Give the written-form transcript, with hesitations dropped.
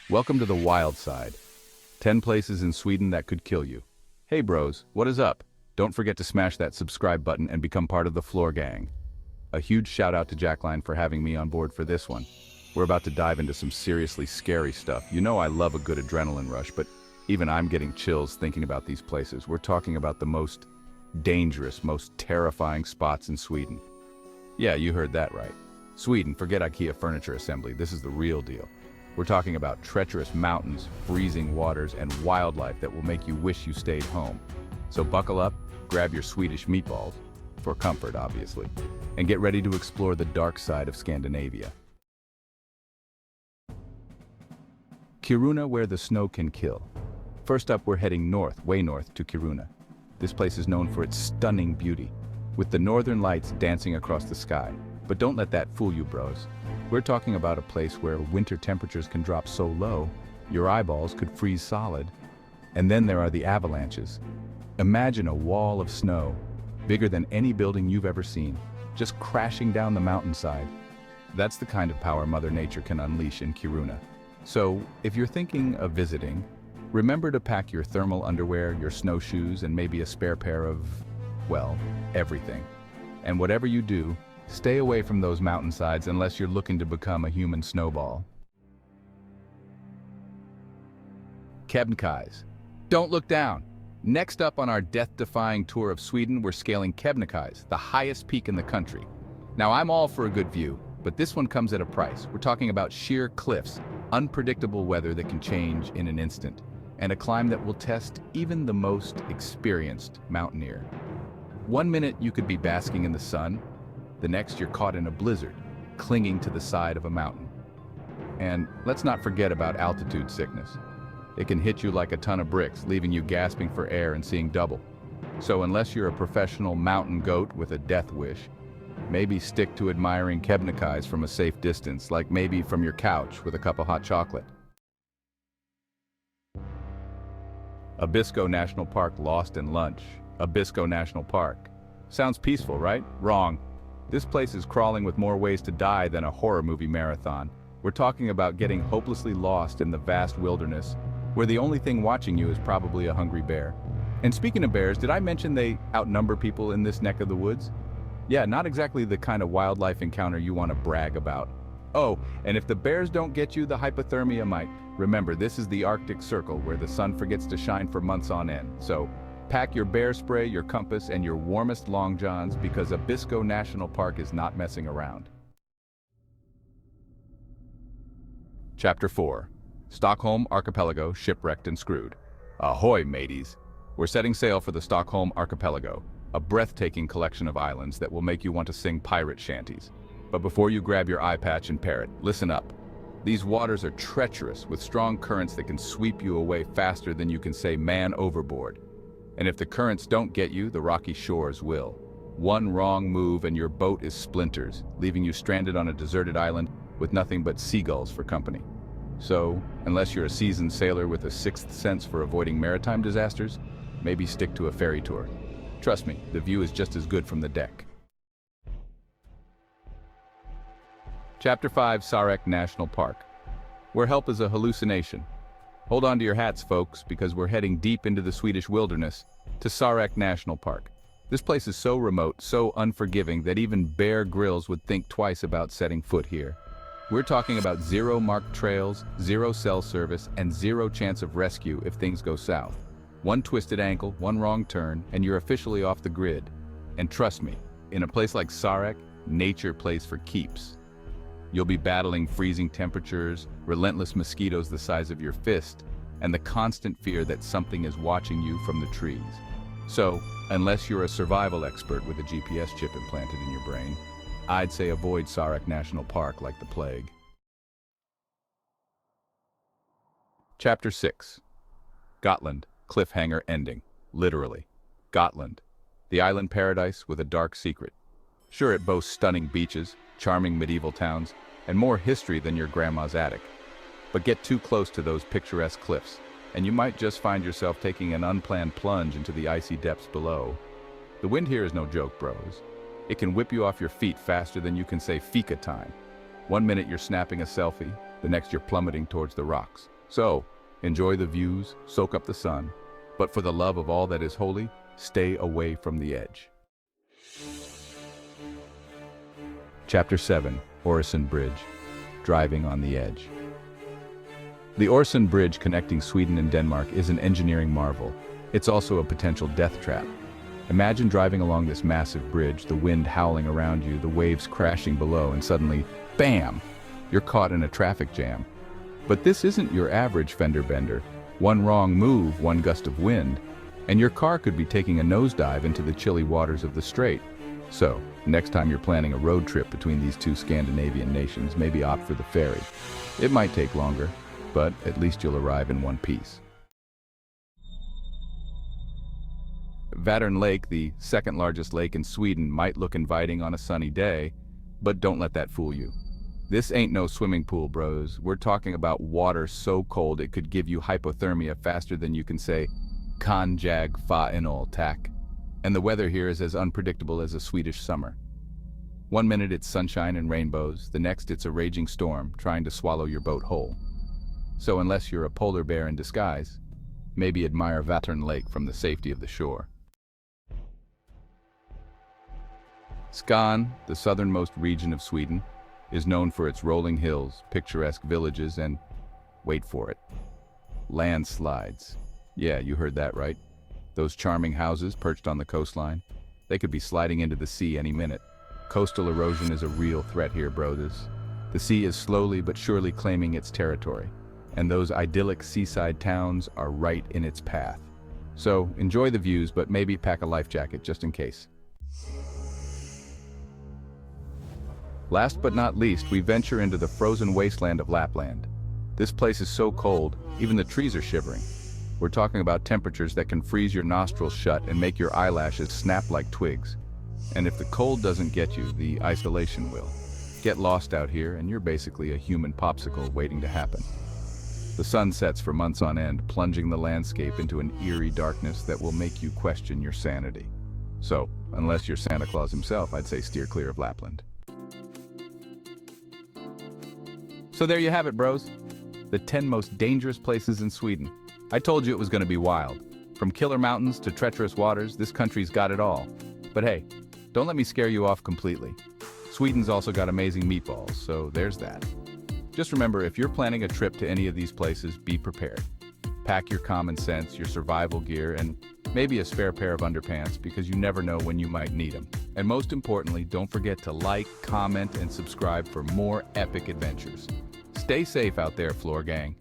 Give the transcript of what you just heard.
Welcome to the wild side. 10 places in Sweden that could kill you. Hey bros, what is up? Don't forget to smash that subscribe button and become part of the Floor Gang. A huge shout out to Jackline for having me on board for this one. We're about to dive into some seriously scary stuff. You know I love a good adrenaline rush, but even I'm getting chills thinking about these places. We're talking about the most dangerous, most terrifying spots in Sweden. Yeah, you heard that right. Sweden, forget IKEA furniture assembly. This is the real deal. We're talking about treacherous mountains, freezing waters, and wildlife that will make you wish you stayed home. So buckle up, grab your Swedish meatballs, for comfort obviously, and get ready to explore the dark side of Scandinavia. Kiruna, where the snow can kill. First up, we're heading north, way north, to Kiruna. This place is known for its stunning beauty, with the northern lights dancing across the sky. But don't let that fool you, bros. We're talking about a place where winter temperatures can drop so low, your eyeballs could freeze solid. And then there are the avalanches. Imagine a wall of snow, bigger than any building you've ever seen, just crashing down the mountainside. That's the kind of power Mother Nature can unleash in Kiruna. So, if you're thinking of visiting, remember to pack your thermal underwear, your snowshoes, and maybe a spare pair of, well, everything. And whatever you do, stay away from those mountainsides unless you're looking to become a human snowball. Kebnekaise. Don't look down. Next up on our death-defying tour of Sweden, we're scaling Kebnekaise, the highest peak in the country. Now, I'm all for a good view, but this one comes at a price. We're talking about sheer cliffs, unpredictable weather that can change in an instant, and a climb that will test even the most experienced mountaineer. One minute you could be basking in the sun, the next you're caught in a blizzard, clinging to the side of a mountain. And let's not forget about altitude sickness. It can hit you like a ton of bricks, leaving you gasping for air and seeing double. So unless you're a professional mountain goat with a death wish, maybe stick to admiring Kebnekaise from a safe distance, like maybe from your couch with a cup of hot chocolate. Abisko National Park lost in lunch. Abisko National Park. Sounds peaceful, right? Wrong. This place is crawling with more ways to die than a horror movie marathon. We're talking about getting hopelessly lost in the vast wilderness, where the only thing watching you is probably a hungry bear. And speaking of bears, did I mention they outnumber people in this neck of the woods? Yeah, not exactly the kind of wildlife encounter you want to brag about. Oh, and if the bears don't get you, the hypothermia might. Remember, this is the Arctic Circle, where the sun forgets to shine for months on end. So, pack your bear spray, your compass, and your warmest long johns, because Abisko National Park is not messing around. Chapter 4. Stockholm Archipelago Shipwrecked and Screwed. Ahoy, mateys! We're setting sail for the Stockholm Archipelago, a breathtaking collection of islands that will make you want to sing pirate shanties. But before you grab your eye patch and parrot, listen up. These waters are treacherous, with strong currents that can sweep you away faster than you can say man overboard. And if the currents don't get you, the rocky shores will. One wrong move and your boat is splinters, leaving you stranded on a deserted island with nothing but seagulls for company. So, unless you're a seasoned sailor with a sixth sense for avoiding maritime disasters, maybe stick to a ferry tour. Trust me, the view is just as good from the deck. Chapter 5, Sarek National Park, where help is a hallucination. Hold on to your hats, folks, because we're heading deep into the Swedish wilderness, to Sarek National Park. This place is so remote, so unforgiving, that even Bear Grylls would think twice about setting foot here. We're talking about zero marked trails, zero cell service, and zero chance of rescue if things go south. One twisted ankle, one wrong turn, and you're officially off the grid. And trust me, in a place like Sarek, nature plays for keeps. You'll be battling freezing temperatures, relentless mosquitoes the size of your fist, and the constant fear that something is watching you from the trees. So, unless you're a survival expert with a GPS chip implanted in your brain, I'd say avoid Sarek National Park like the plague. Chapter 6. Gotland, cliffhanger ending. Literally. Gotland, the island paradise with a dark secret. Sure, it boasts stunning beaches, charming medieval towns, and more history than your grandma's attic. But get too close to those picturesque cliffs, and you might just find yourself taking an unplanned plunge into the icy depths below. The wind here is no joke, bros. It can whip you off your feet faster than you can say fika time. One minute you're snapping a selfie, the next you're plummeting towards the rocks. So, enjoy the views, soak up the sun, but for the love of all that is holy, stay away from the edge. Chapter 7, Öresund Bridge, Driving on the Edge. The Öresund Bridge connecting Sweden and Denmark is an engineering marvel. It's also a potential death trap. Imagine driving along this massive bridge, the wind howling around you, the waves crashing below, and suddenly, bam! You're caught in a traffic jam. But this isn't your average fender bender. One wrong move, one gust of wind, and your car could be taking a nosedive into the chilly waters of the strait. So, next time you're planning a road trip between these two Scandinavian nations, maybe opt for the ferry. It might take longer, but at least you'll arrive in one piece. Vättern Lake, the second largest lake in Sweden, might look inviting on a sunny day, but don't let that fool you. This ain't no swimming pool, bros. We're talking about water so cold it could give you hypothermia faster than you can say, "Kan jag fa en all tack." And the weather here is as unpredictable as a Swedish summer. One minute it's sunshine and rainbows, the next it's a raging storm trying to swallow your boat whole. So unless you're a polar bear in disguise, maybe admire Vättern Lake from the safety of the shore. Skåne, the southernmost region of Sweden, is known for its rolling hills, picturesque villages, and, wait for it, landslides. Yeah, you heard that right. Those charming houses perched on the coastline, they could be sliding into the sea any minute. Coastal erosion is a real threat here, brothers. The sea is slowly but surely claiming its territory, and those idyllic seaside towns are right in its path. So enjoy the views, but maybe pack a life jacket just in case. Last but not least, we venture into the frozen wasteland of Lapland. This place is so cold, even the trees are shivering. We're talking about temperatures that can freeze your nostrils shut and make your eyelashes snap like twigs. And if the cold doesn't get you, the isolation will. Get lost out here, and you're basically a human popsicle waiting to happen. The sun sets for months on end, plunging the landscape into an eerie darkness that will make you question your sanity. So, unless you're Santa Claus himself, I'd say steer clear of Lapland. So there you have it, bros. The 10 most dangerous places in Sweden. I told you it was going to be wild. From killer mountains to treacherous waters, this country's got it all. But hey, don't let me scare you off completely. Sweden's also got amazing meatballs, so there's that. Just remember, if you're planning a trip to any of these places, be prepared. Pack your common sense, your survival gear, and maybe a spare pair of underpants, because you never know when you might need them. And most importantly, don't forget to like, comment, and subscribe for more epic adventures. Stay safe out there, Floor Gang.